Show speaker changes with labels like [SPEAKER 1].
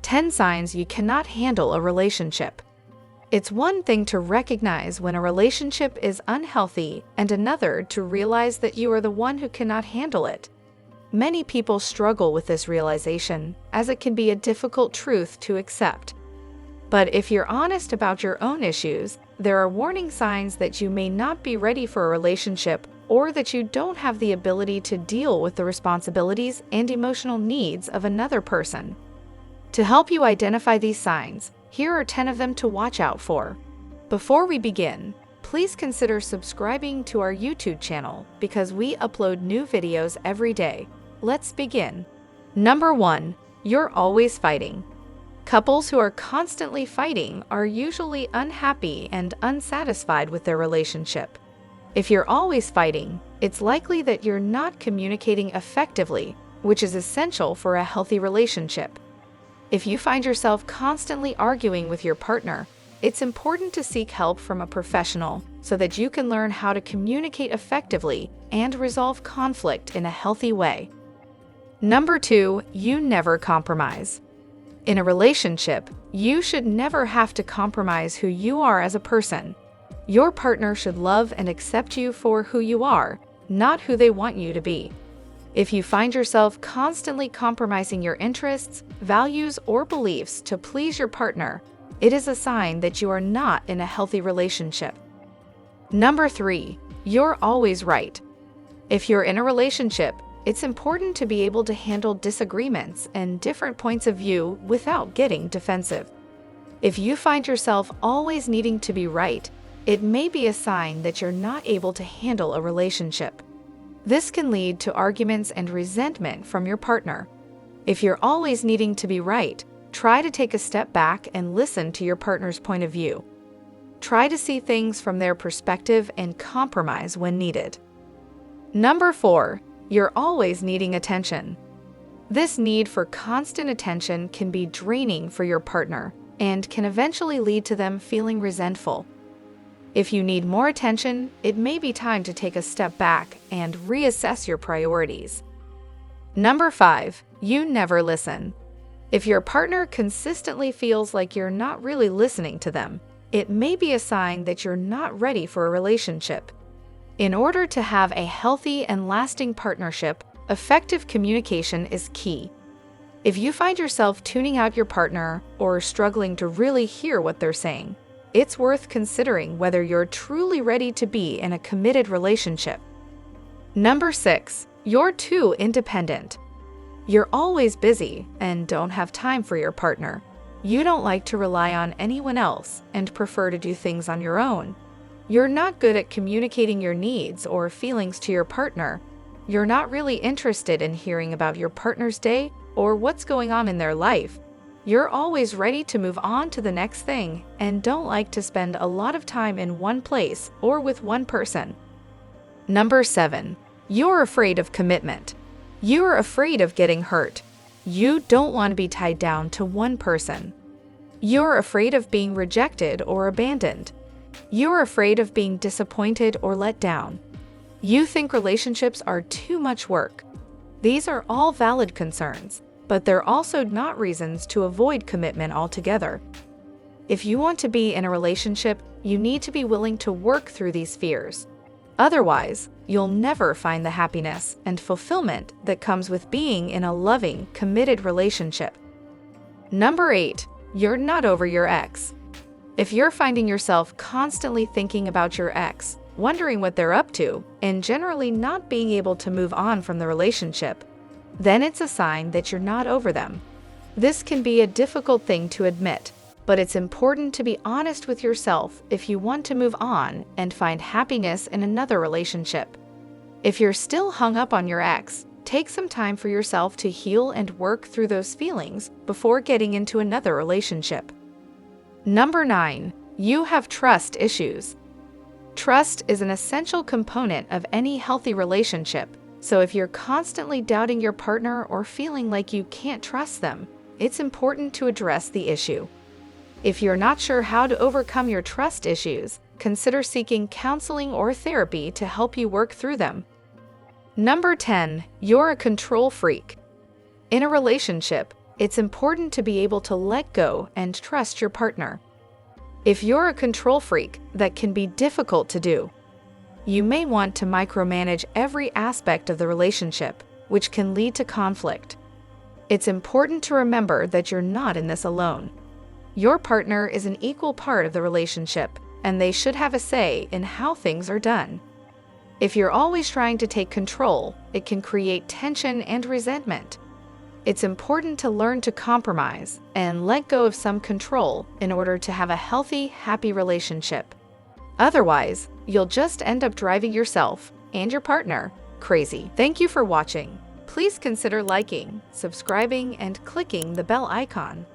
[SPEAKER 1] 10 signs you cannot handle a relationship. It's one thing to recognize when a relationship is unhealthy and another to realize that you are the one who cannot handle it. Many people struggle with this realization, as it can be a difficult truth to accept. But if you're honest about your own issues, there are warning signs that you may not be ready for a relationship or that you don't have the ability to deal with the responsibilities and emotional needs of another person. To help you identify these signs, here are 10 of them to watch out for. Before we begin, please consider subscribing to our YouTube channel because we upload new videos every day. Let's begin. Number 1. You're always fighting. Couples who are constantly fighting are usually unhappy and unsatisfied with their relationship. If you're always fighting, it's likely that you're not communicating effectively, which is essential for a healthy relationship. If you find yourself constantly arguing with your partner, it's important to seek help from a professional so that you can learn how to communicate effectively and resolve conflict in a healthy way. Number 2, you never compromise. In a relationship, you should never have to compromise who you are as a person. Your partner should love and accept you for who you are, not who they want you to be. If you find yourself constantly compromising your interests, values, or beliefs to please your partner, it is a sign that you are not in a healthy relationship. Number 3, you're always right. If you're in a relationship, it's important to be able to handle disagreements and different points of view without getting defensive. If you find yourself always needing to be right, it may be a sign that you're not able to handle a relationship. This can lead to arguments and resentment from your partner. If you're always needing to be right, try to take a step back and listen to your partner's point of view. Try to see things from their perspective and compromise when needed. Number 4, you're always needing attention. This need for constant attention can be draining for your partner and can eventually lead to them feeling resentful. If you need more attention, it may be time to take a step back and reassess your priorities. Number 5, you never listen. If your partner consistently feels like you're not really listening to them, it may be a sign that you're not ready for a relationship. In order to have a healthy and lasting partnership, effective communication is key. If you find yourself tuning out your partner or struggling to really hear what they're saying, it's worth considering whether you're truly ready to be in a committed relationship. Number 6, you're too independent. You're always busy and don't have time for your partner. You don't like to rely on anyone else and prefer to do things on your own. You're not good at communicating your needs or feelings to your partner. You're not really interested in hearing about your partner's day or what's going on in their life. You're always ready to move on to the next thing and don't like to spend a lot of time in one place or with one person. Number 7, you're afraid of commitment. You're afraid of getting hurt. You don't want to be tied down to one person. You're afraid of being rejected or abandoned. You're afraid of being disappointed or let down. You think relationships are too much work. These are all valid concerns, but they're also not reasons to avoid commitment altogether. If you want to be in a relationship, you need to be willing to work through these fears. Otherwise, you'll never find the happiness and fulfillment that comes with being in a loving, committed relationship. Number 8, you're not over your ex. If you're finding yourself constantly thinking about your ex, wondering what they're up to, and generally not being able to move on from the relationship, then it's a sign that you're not over them. This can be a difficult thing to admit, but it's important to be honest with yourself if you want to move on and find happiness in another relationship. If you're still hung up on your ex, take some time for yourself to heal and work through those feelings before getting into another relationship. Number 9, you have trust issues. Trust is an essential component of any healthy relationship, so if you're constantly doubting your partner or feeling like you can't trust them, it's important to address the issue. If you're not sure how to overcome your trust issues, consider seeking counseling or therapy to help you work through them. Number 10, you're a control freak. In a relationship, It's important to be able to let go and trust your partner. If you're a control freak, that can be difficult to do. You may want to micromanage every aspect of the relationship, which can lead to conflict. It's important to remember that you're not in this alone. Your partner is an equal part of the relationship, and they should have a say in how things are done. If you're always trying to take control, it can create tension and resentment. It's important to learn to compromise and let go of some control in order to have a healthy, happy relationship. Otherwise, you'll just end up driving yourself and your partner crazy. Thank you for watching. Please consider liking, subscribing, and clicking the bell icon.